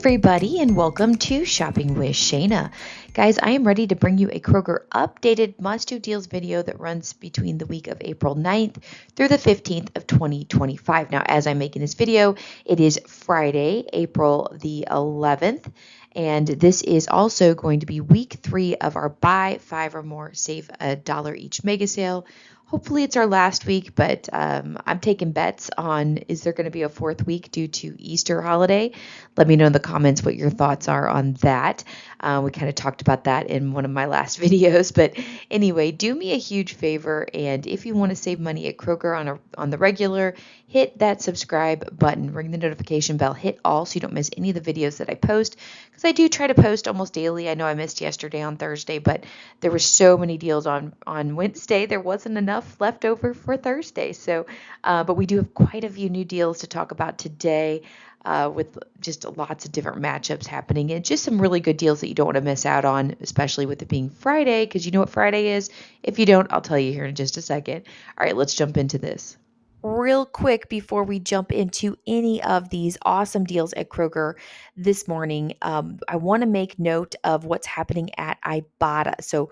everybody, and welcome to Shopping with Shana. Guys, I am ready to bring you a Kroger updated must-do deals video that runs between the week of April 9th through the 15th of 2025. Now, as I'm making this video, it is Friday, April the 11th, and this is also going to be week 3 of our buy 5 or more, save $1 each mega sale. Hopefully it's our last week, but I'm taking bets on is there going to be a 4th week due to Easter holiday? Let me know in the comments what your thoughts are on that. We kind of talked about that in one of my last videos, but anyway, do me a huge favor, and if you want to save money at Kroger on the regular, hit that subscribe button, ring the notification bell, hit all so you don't miss any of the videos that I post, because I do try to post almost daily. I know I missed yesterday on Thursday, but there were so many deals on Wednesday, there wasn't enough left over for Thursday. So, but we do have quite a few new deals to talk about today. With just lots of different matchups happening and just some really good deals that you don't want to miss out on, especially with it being Friday, because you know what Friday is. If you don't, I'll tell you here in just a second. All right, let's jump into this. Real quick before we jump into any of these awesome deals at Kroger this morning, I want to make note of what's happening at Ibotta. So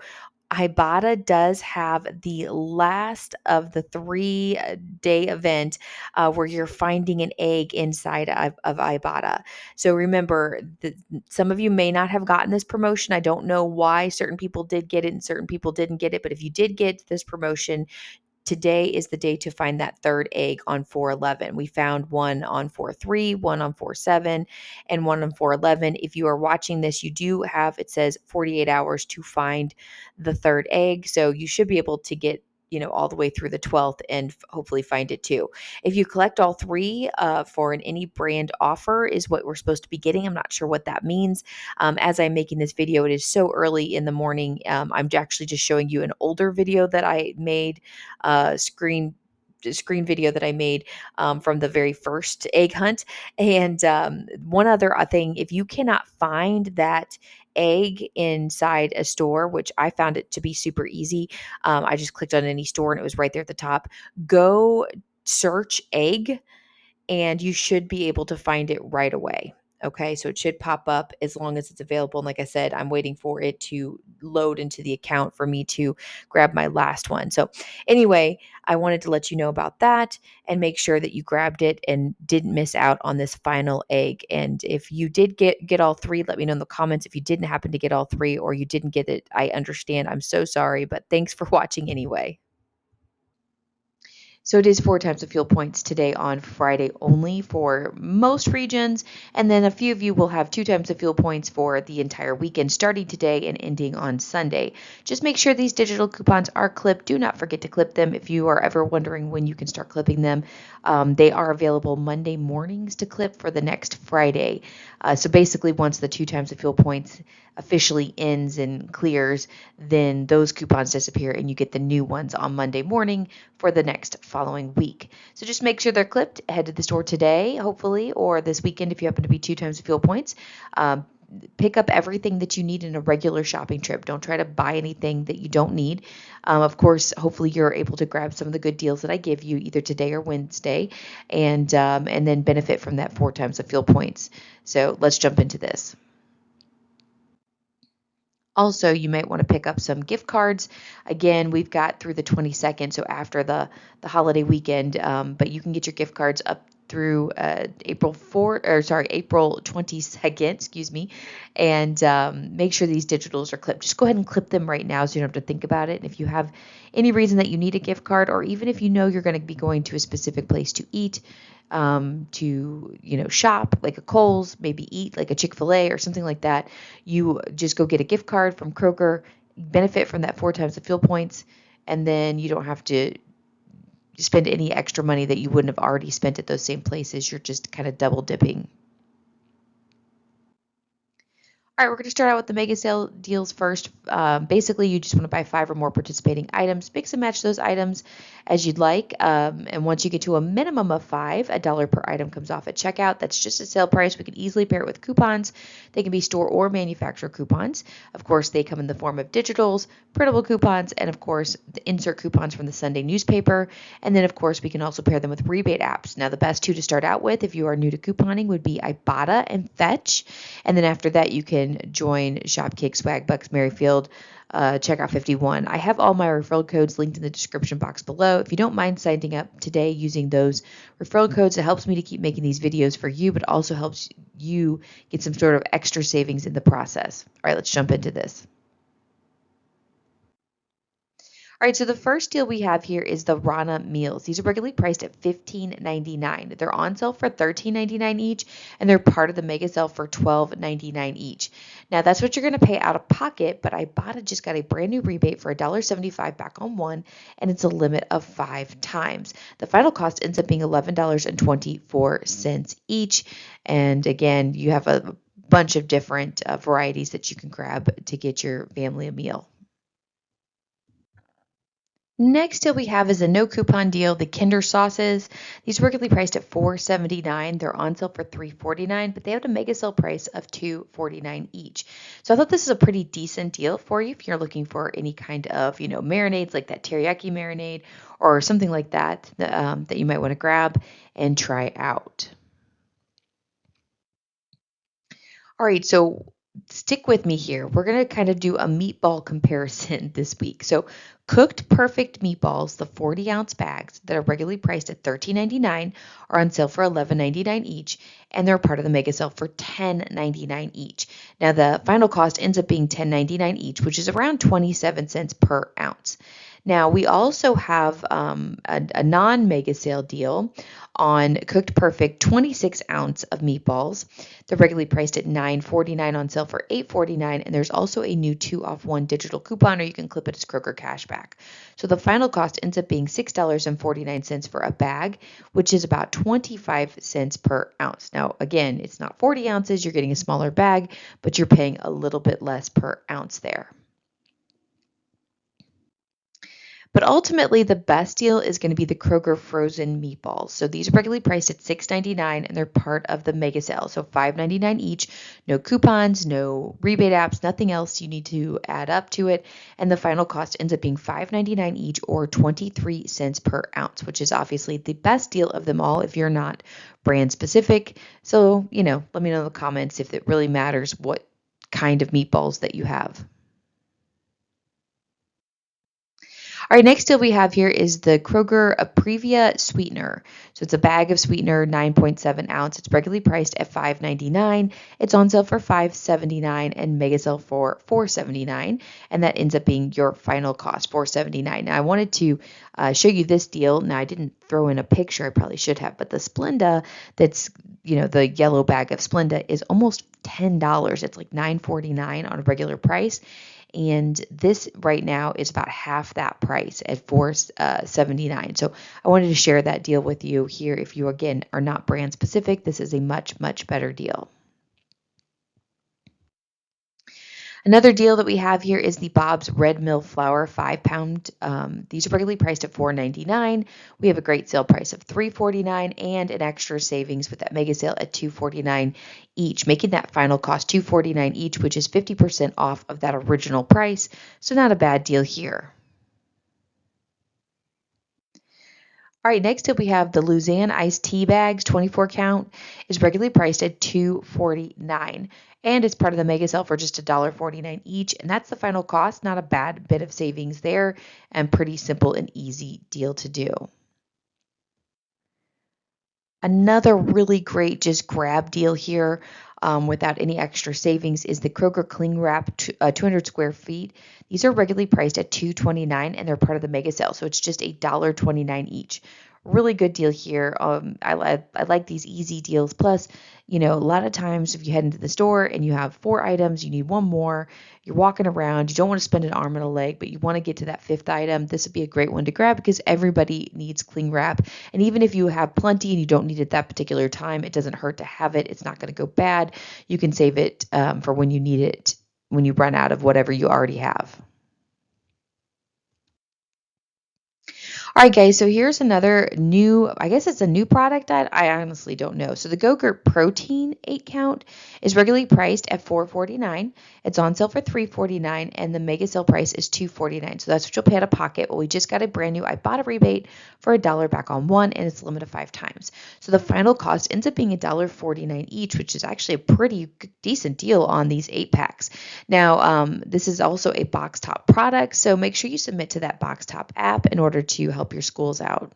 Ibotta does have the last of the 3-day event where you're finding an egg inside of Ibotta. So remember, some of you may not have gotten this promotion. I don't know why certain people did get it and certain people didn't get it, but if you did get this promotion, today is the day to find that third egg on 411. We found one on 43, one on 47, and one on 411. If you are watching this, you do have, it says 48 hours to find the third egg. So you should be able to get, all the way through the 12th and hopefully find it too. If you collect all three for an any brand offer is what we're supposed to be getting. I'm not sure what that means. As I'm making this video, it is so early in the morning. I'm actually just showing you an older video that I made, screen video that I made from the very first egg hunt. And one other thing, if you cannot find that egg inside a store, which I found it to be super easy, I just clicked on any store and it was right there at the top. Go search egg and you should be able to find it right away. Okay, so it should pop up as long as it's available. And like I said, I'm waiting for it to load into the account for me to grab my last one. So anyway, I wanted to let you know about that and make sure that you grabbed it and didn't miss out on this final egg. And if you did get all three, let me know in the comments. If you didn't happen to get all three or you didn't get it, I understand. I'm so sorry, but thanks for watching anyway. So it is 4 times the fuel points today on Friday only for most regions. And then a few of you will have 2 times the fuel points for the entire weekend starting today and ending on Sunday. Just make sure these digital coupons are clipped. Do not forget to clip them if you are ever wondering when you can start clipping them. They are available Monday mornings to clip for the next Friday. So basically once the 2 times the fuel points officially ends and clears, then those coupons disappear and you get the new ones on Monday morning for the next following week. So just make sure they're clipped. Head to the store today, hopefully, or this weekend if you happen to be 2 times the fuel points. Pick up everything that you need in a regular shopping trip. Don't try to buy anything that you don't need. Of course, hopefully you're able to grab some of the good deals that I give you either today or Wednesday, and then benefit from that 4 times the fuel points. So let's jump into this. Also, you might want to pick up some gift cards. Again, we've got through the 22nd, so after the holiday weekend, but you can get your gift cards up through April 22nd, excuse me, and make sure these digitals are clipped. Just go ahead and clip them right now so you don't have to think about it. And if you have any reason that you need a gift card, or even if you know you're going to be going to a specific place to eat, to shop like a Kohl's, maybe eat like a Chick-fil-A or something like that, you just go get a gift card from Kroger, benefit from that 4 times the fuel points, and then you don't have to spend any extra money that you wouldn't have already spent at those same places. You're just kind of double dipping. All right, we're going to start out with the mega sale deals first. Basically, you just want to buy 5 or more participating items. Mix and match those items as you'd like. And once you get to a minimum of 5, $1 per item comes off at checkout. That's just a sale price. We can easily pair it with coupons. They can be store or manufacturer coupons. Of course, they come in the form of digitals, printable coupons, and of course, the insert coupons from the Sunday newspaper. And then, of course, we can also pair them with rebate apps. Now, the best 2 to start out with, if you are new to couponing, would be Ibotta and Fetch. And then after that, you can join Shopkick, Swagbucks, Merryfield, Checkout 51. I have all my referral codes linked in the description box below. If you don't mind signing up today using those referral codes, it helps me to keep making these videos for you, but also helps you get some sort of extra savings in the process. All right, let's jump into this. All right, so the first deal we have here is the Rana meals. These are regularly priced at $15.99. They're on sale for $13.99 each, and they're part of the mega sale for $12.99 each. Now, that's what you're going to pay out of pocket, but Ibotta just got a brand new rebate for $1.75 back on one, and it's a limit of 5 times. The final cost ends up being $11.24 each, and again, you have a bunch of different varieties that you can grab to get your family a meal. Next deal we have is a no coupon deal, the Kinder sauces. These are regularly priced at $4.79. They're on sale for $3.49, but they have a mega sale price of $2.49 each. So I thought this is a pretty decent deal for you if you're looking for any kind of, marinades like that teriyaki marinade or something like that that you might want to grab and try out. All right, so stick with me here. We're going to kind of do a meatball comparison this week. So, cooked perfect meatballs, the 40-ounce bags that are regularly priced at $13.99 are on sale for $11.99 each, and they're part of the mega sale for $10.99 each. Now, the final cost ends up being $10.99 each, which is around 27 cents per ounce. Now, we also have a non-mega sale deal on Cooked Perfect 26-ounce of meatballs. They're regularly priced at $9.49 on sale for $8.49, and there's also a new 2-off-1 digital coupon, or you can clip it as Kroger cashback. So the final cost ends up being $6.49 for a bag, which is about 25 cents per ounce. Now, again, it's not 40 ounces. You're getting a smaller bag, but you're paying a little bit less per ounce there. But ultimately, the best deal is going to be the Kroger frozen meatballs. So these are regularly priced at $6.99, and they're part of the mega sale. So $5.99 each, no coupons, no rebate apps, nothing else you need to add up to it. And the final cost ends up being $5.99 each, or 23 cents per ounce, which is obviously the best deal of them all if you're not brand specific. So, let me know in the comments if it really matters what kind of meatballs that you have. All right, next deal we have here is the Kroger Aprivia sweetener. So it's a bag of sweetener, 9.7 ounce. It's regularly priced at $5.99. It's on sale for $5.79 and mega sale for $4.79. And that ends up being your final cost, $4.79. Now, I wanted to show you this deal. Now, I didn't throw in a picture. I probably should have. But the Splenda, that's, the yellow bag of Splenda is almost $10. It's like $9.49 on a regular price. And this right now is about half that price at $4.79. So I wanted to share that deal with you here. If you, again, are not brand specific, this is a much, much better deal. Another deal that we have here is the Bob's Red Mill Flour 5-pound. These are regularly priced at $4.99. We have a great sale price of $3.49 and an extra savings with that mega sale at $2.49 each, making that final cost $2.49 each, which is 50% off of that original price. So not a bad deal here. All right, next up we have the Luzanne iced tea bags, 24 count, is regularly priced at $2.49. And it's part of the mega sale for just $1.49 each. And that's the final cost. Not a bad bit of savings there, and pretty simple and easy deal to do. Another really great just grab deal here without any extra savings is the Kroger Cling Wrap 200 square feet. These are regularly priced at $2.29, and they're part of the mega sale. So it's just $1.29 each. really good deal here. I like these easy deals. Plus, a lot of times if you head into the store and you have 4 items, you need one more, you're walking around, you don't want to spend an arm and a leg, but you want to get to that 5th item. This would be a great one to grab because everybody needs cling wrap. And even if you have plenty and you don't need it that particular time, it doesn't hurt to have it. It's not going to go bad. You can save it for when you need it, when you run out of whatever you already have. All right, guys, so here's another new, I guess it's a new product that I honestly don't know. So the Go-Gurt Protein 8 count is regularly priced at $4.49. It's on sale for $3.49, and the mega sale price is $2.49. So that's what you'll pay out of pocket. Well, we just got a brand new Ibotta rebate for $1 back on one, and it's limited 5 times. So the final cost ends up being $1.49 each, which is actually a pretty decent deal on these 8-packs. Now, this is also a box top product, so make sure you submit to that box top app in order to help your schools out.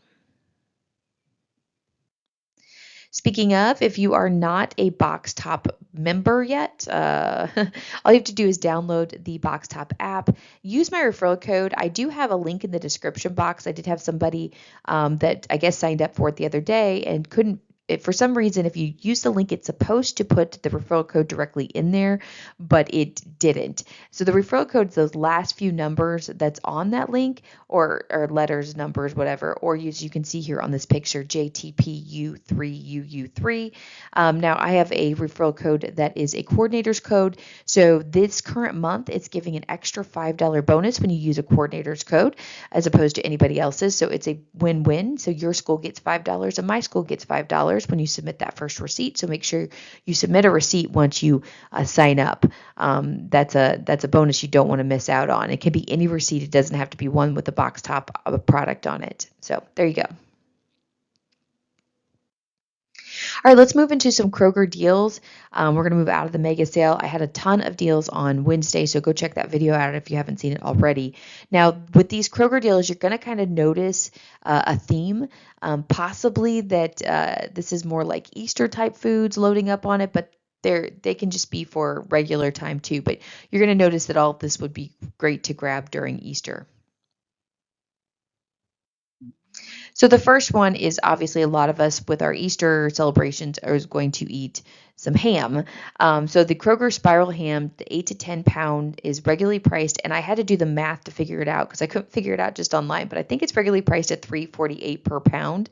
Speaking of, if you are not a Box Top member yet, all you have to do is download the Box Top app. Use my referral code. I do have a link in the description box. I did have somebody that I guess signed up for it the other day and couldn't. For some reason, if you use the link, it's supposed to put the referral code directly in there, but it didn't. So the referral code is those last few numbers that's on that link, or letters, numbers, whatever, or as you can see here on this picture, JTPU3UU3. Now I have a referral code that is a coordinator's code. So this current month, it's giving an extra $5 bonus when you use a coordinator's code as opposed to anybody else's. So it's a win-win. So your school gets $5 and my school gets $5 when you submit that first receipt. So make sure you submit a receipt once you sign up. That's a bonus you don't want to miss out on. It can be any receipt. It doesn't have to be one with a box top of a product on it. So there you go. All right, let's move into some Kroger deals. We're going to move out of the mega sale. I had a ton of deals on Wednesday, so go check that video out if you haven't seen it already. Now, with these Kroger deals, you're going to kind of notice a theme, possibly that this is more like Easter type foods loading up on it, but they can just be for regular time too. But you're going to notice that all of this would be great to grab during Easter. So the first one is obviously a lot of us with our Easter celebrations are going to eat some ham. So the Kroger Spiral Ham, the 8 to 10 pound, is regularly priced, and I had to do the math to figure it out because I couldn't figure it out just online, but I think it's regularly priced at $3.48 per pound.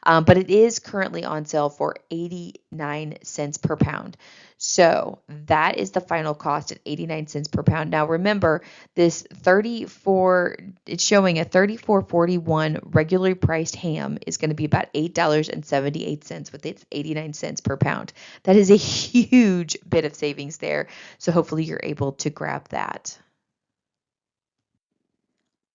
But it is currently on sale for 89 cents per pound. So that is the final cost at 89 cents per pound. Now remember, it's showing a $34.41 regularly priced ham is going to be about $8.78 with its 89 cents per pound. That is a huge bit of savings there. So hopefully you're able to grab that.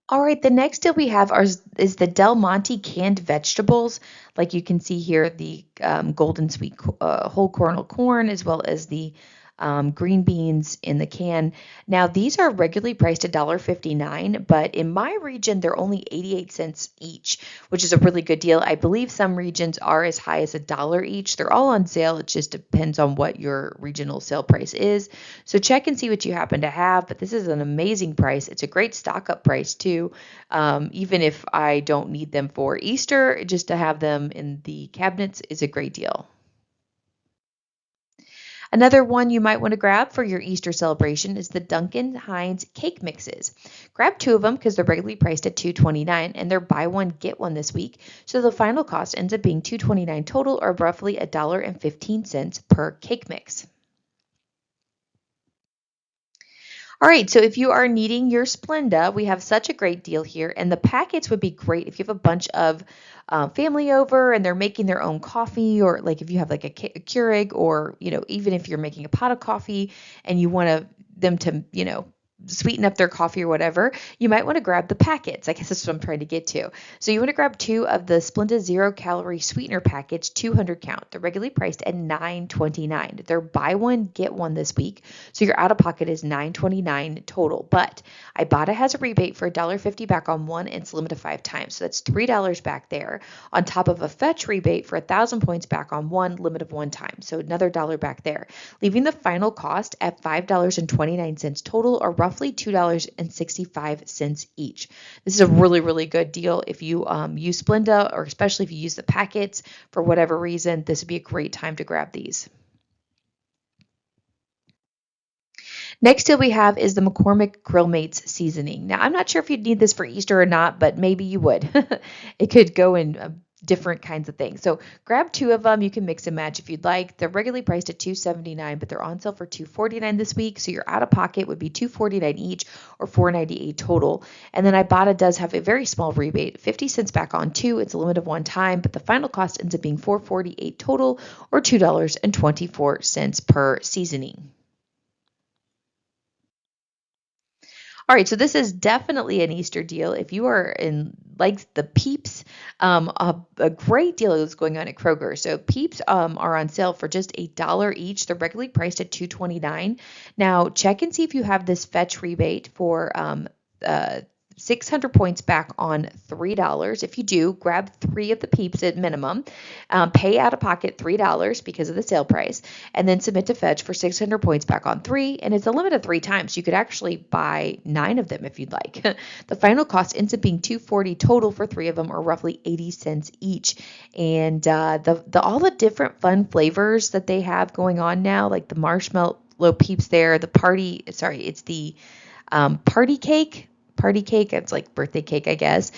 All right, the next deal we have is the Del Monte canned vegetables. Like you can see here, the golden sweet whole kernel corn, as well as the green beans in the can. Now, these are regularly priced $1.59, but in my region, they're only 88 cents each, which is a really good deal. I believe some regions are as high as $1 each. They're all on sale. It just depends on what your regional sale price is. So check and see what you happen to have, but this is an amazing price. It's a great stock up price too. Even if I don't need them for Easter, just to have them in the cabinets is a great deal. Another one you might want to grab for your Easter celebration is the Duncan Hines cake mixes. Grab 2 of them because they're regularly priced at $2.29 and they're buy one get one this week. So the final cost ends up being $2.29 total, or roughly $1.15 per cake mix. All right, so if you are needing your Splenda, we have such a great deal here, and the packets would be great if you have a bunch of family over and they're making their own coffee, or like if you have like a Keurig, or even if you're making a pot of coffee and you want them to sweeten up their coffee or whatever, you might want to grab the packets. I guess that's what I'm trying to get to. So you want to grab 2 of the Splenda 0-calorie sweetener packets, 200 count. They're regularly priced at $9.29. They're buy one, get one this week. So your out-of-pocket is $9.29 total. But Ibotta has a rebate for $1.50 back on one, and it's limited 5 times. So that's $3 back there, on top of a fetch rebate for 1,000 points back on one, limit of 1 time. So another $1 back there, leaving the final cost at $5.29 total, or roughly roughly $2.65 each. This is a really, really good deal. If you use Splenda, or especially if you use the packets for whatever reason, this would be a great time to grab these. Next deal we have is the McCormick Grill Mates seasoning. Now, I'm not sure if you'd need this for Easter or not, but maybe you would. It could go in different kinds of things. So grab 2 of them. You can mix and match if you'd like. They're regularly priced at $2.79, but they're on sale for $2.49 this week. So your out of pocket would be $2.49 each, or $4.98 total. And then Ibotta does have a very small rebate, 50 cents back on 2. It's a limit of one time, but the final cost ends up being $4.48 total, or $2.24 per seasoning. All right, so this is definitely an Easter deal. If you are in like the Peeps, a great deal is going on at Kroger. So Peeps are on sale for just $1 each. They're regularly priced at $2.29. Now check and see if you have this fetch rebate for 600 points back on $3. If you do, grab 3 of the Peeps at minimum, pay out of pocket $3 because of the sale price, and then submit to fetch for 600 points back on 3. And it's a limit of 3 times. You could actually buy 9 of them if you'd like. The final cost ends up being $2.40 total for 3 of them, or roughly 80 cents each. And all the different fun flavors that they have going on now, like the marshmallow Peeps there, the party party cake. It's like birthday cake, I guess.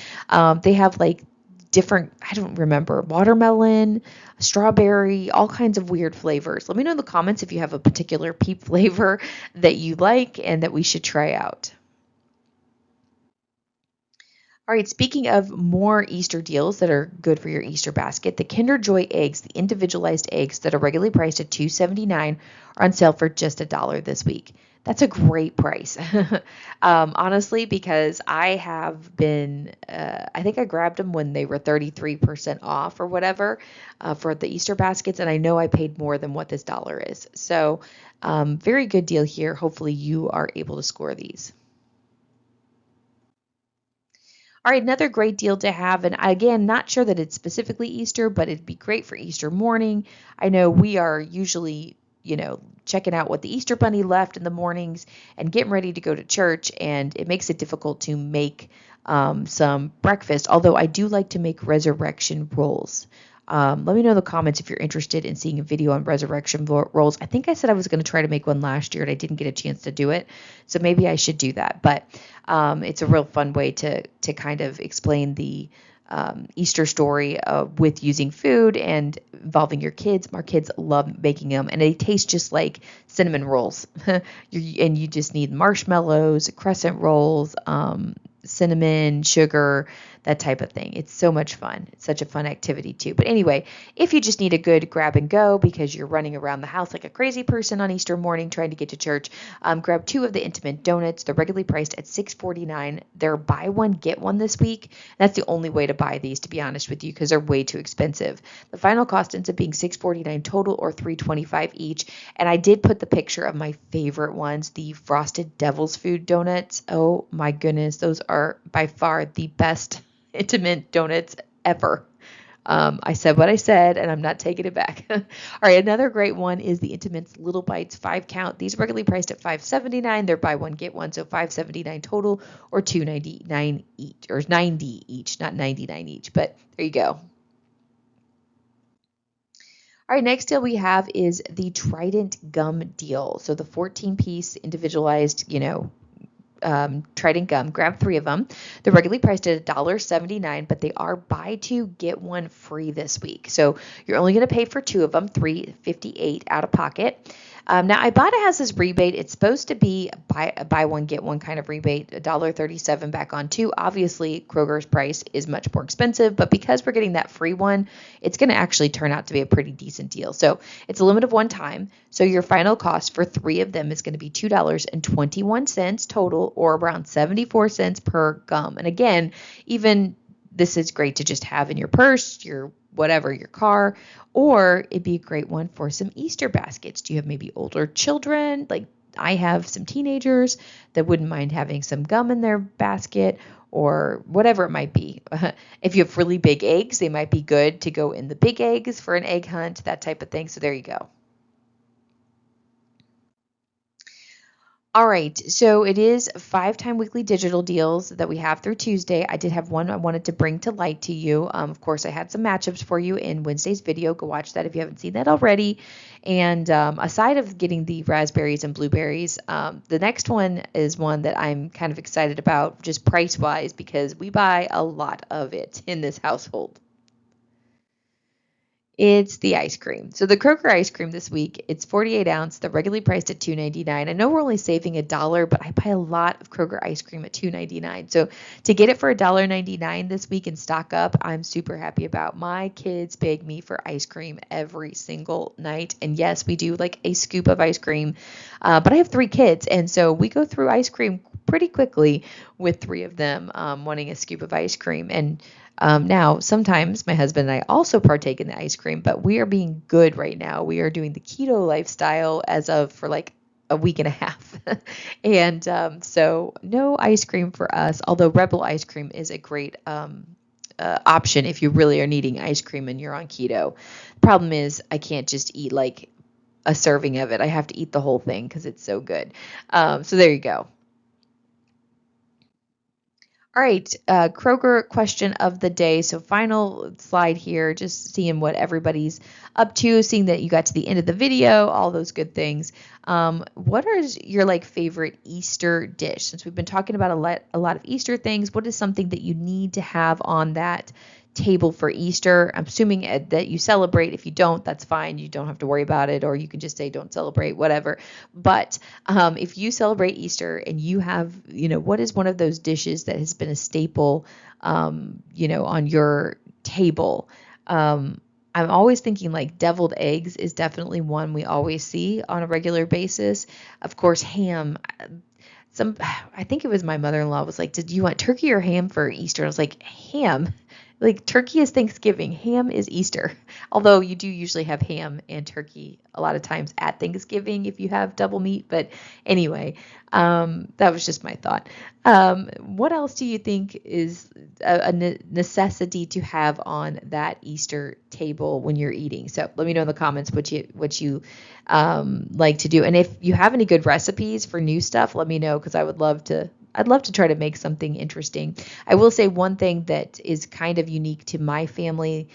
They have like different, I don't remember, watermelon, strawberry, all kinds of weird flavors. Let me know in the comments if you have a particular Peep flavor that you like and that we should try out. All right, speaking of more Easter deals that are good for your Easter basket, the Kinder Joy eggs, the individualized eggs that are regularly priced at $2.79, are on sale for just $1 this week. That's a great price, honestly, because I have been, I think I grabbed them when they were 33% off or whatever for the Easter baskets, and I know I paid more than what this dollar is. So very good deal here. Hopefully you are able to score these. All right, another great deal to have. And again, not sure that it's specifically Easter, but it'd be great for Easter morning. I know we are usually, checking out what the Easter bunny left in the mornings and getting ready to go to church. And it makes it difficult to make some breakfast, although I do like to make resurrection rolls. Let me know in the comments if you're interested in seeing a video on resurrection rolls. I think I said I was going to try to make one last year and I didn't get a chance to do it. So maybe I should do that. But it's a real fun way to kind of explain the Easter story with using food and involving your kids. Our kids love making them, and they taste just like cinnamon rolls. And you just need marshmallows, crescent rolls, cinnamon, sugar, that type of thing. It's so much fun. It's such a fun activity too. But anyway, if you just need a good grab and go because you're running around the house like a crazy person on Easter morning trying to get to church, grab 2 of the Intimate Donuts. They're regularly priced at $6.49. They're buy one, get one this week. That's the only way to buy these, to be honest with you, because they're way too expensive. The final cost ends up being $6.49 total, or $3.25 each. And I did put the picture of my favorite ones, the Frosted Devil's Food Donuts. Oh my goodness, those are by far the best Intimate Donuts ever. I said what I said, and I'm not taking it back. All right, another great one is the Intimates Little Bites 5-count. These are regularly priced at $5.79. They're buy one, get one, so $5.79 total, or $2.99 each, or $90 each, not $99 each, but there you go. All right, next deal we have is the Trident Gum deal. So the 14-piece individualized, Trident gum. Grab 3 of them. They're regularly priced at $1.79, but they are buy 2, get 1 free this week. So you're only going to pay for 2 of them, $3.58 out of pocket. Now, Ibotta has this rebate. It's supposed to be buy one, get one kind of rebate, $1.37 back on 2. Obviously, Kroger's price is much more expensive, but because we're getting that free one, it's going to actually turn out to be a pretty decent deal. So it's a limit of one time. So your final cost for 3 of them is going to be $2.21 total, or around 74 cents per gum. And again, even this is great to just have in your purse, your whatever, your car, or it'd be a great one for some Easter baskets. Do you have maybe older children? Like I have some teenagers that wouldn't mind having some gum in their basket, or whatever it might be. If you have really big eggs, they might be good to go in the big eggs for an egg hunt, that type of thing. So there you go. All right, so it is 5-time weekly digital deals that we have through Tuesday. I did have one I wanted to bring to light to you. Of course, I had some matchups for you in Wednesday's video. Go watch that if you haven't seen that already. And aside of getting the raspberries and blueberries, the next one is one that I'm kind of excited about, just price-wise, because we buy a lot of it in this household. It's the ice cream. So the Kroger ice cream this week, it's 48 ounce. They're regularly priced at $2.99. I know we're only saving $1, but I buy a lot of Kroger ice cream at $2.99. So to get it for $1.99 this week and stock up, I'm super happy about. My kids beg me for ice cream every single night. And yes, we do like a scoop of ice cream. But I have 3 kids, and so we go through ice cream pretty quickly with 3 of them wanting a scoop of ice cream. And now, sometimes my husband and I also partake in the ice cream, but we are being good right now. We are doing the keto lifestyle as of for like a week and a half. And so no ice cream for us, although Rebel ice cream is a great option if you really are needing ice cream and you're on keto. Problem is, I can't just eat like a serving of it. I have to eat the whole thing because it's so good. So there you go. All right, Kroger question of the day. So final slide here, just seeing what everybody's up to, seeing that you got to the end of the video, all those good things. What is your like favorite Easter dish? Since we've been talking about a lot of Easter things, what is something that you need to have on that table for Easter? I'm assuming that you celebrate. If you don't, that's fine. You don't have to worry about it, or you can just say don't celebrate, whatever. But if you celebrate Easter and you have, what is one of those dishes that has been a staple, on your table? I'm always thinking like deviled eggs is definitely one we always see on a regular basis. Of course, ham. I think it was my mother-in-law was like, "Did you want turkey or ham for Easter?" I was like, "Ham." Like turkey is Thanksgiving, ham is Easter. Although you do usually have ham and turkey a lot of times at Thanksgiving if you have double meat. But anyway, that was just my thought. What else do you think is a necessity to have on that Easter table when you're eating? So let me know in the comments what you like to do, and if you have any good recipes for new stuff, let me know because I'd love to try to make something interesting. I will say one thing that is kind of unique to my family,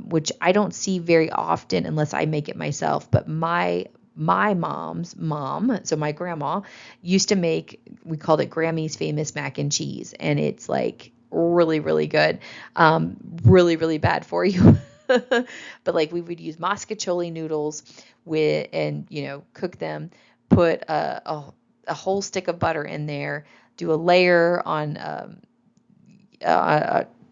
which I don't see very often unless I make it myself, but my mom's mom, so my grandma, used to make, we called it Grammy's Famous Mac and Cheese, and it's like really, really good. Really, really bad for you. But like we would use mascacholi noodles and cook them, put a whole stick of butter in there, do a layer on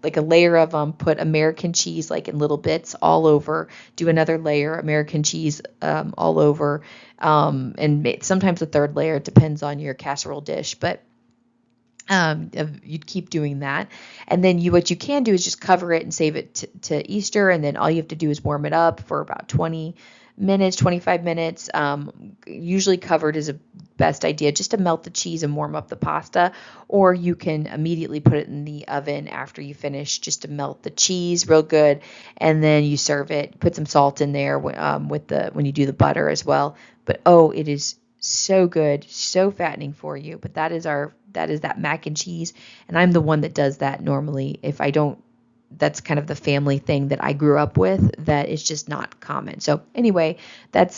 like a layer of put American cheese like in little bits all over, do another layer American cheese all over, and sometimes a third layer. It depends on your casserole dish, but you'd keep doing that. And then what you can do is just cover it and save it to Easter. And then all you have to do is warm it up for about 20 minutes, 25 minutes. Usually covered is a best idea just to melt the cheese and warm up the pasta, or you can immediately put it in the oven after you finish just to melt the cheese real good. And then you serve it, put some salt in there when you do the butter as well. But it is so good, so fattening for you. But that is that mac and cheese, and I'm the one that does that normally. If I don't, that's kind of the family thing that I grew up with that is just not common. So anyway, that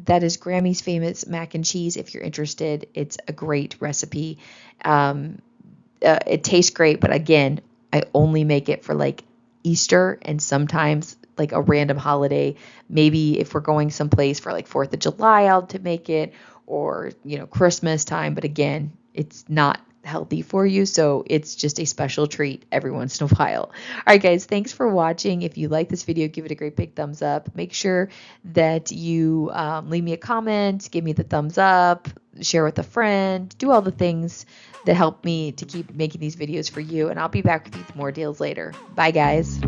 is Grammy's Famous Mac and Cheese. If you're interested, it's a great recipe. It tastes great, but again, I only make it for like Easter and sometimes like a random holiday. Maybe if we're going someplace for like 4th of July, I'll to make it, or Christmas time. But again, it's not healthy for you, so it's just a special treat every once in a while. All right, guys, thanks for watching. If you like this video, give it a great big thumbs up. Make sure that you leave me a comment, give me the thumbs up, share with a friend, do all the things that help me to keep making these videos for you, and I'll be back with you with more deals later. Bye, guys.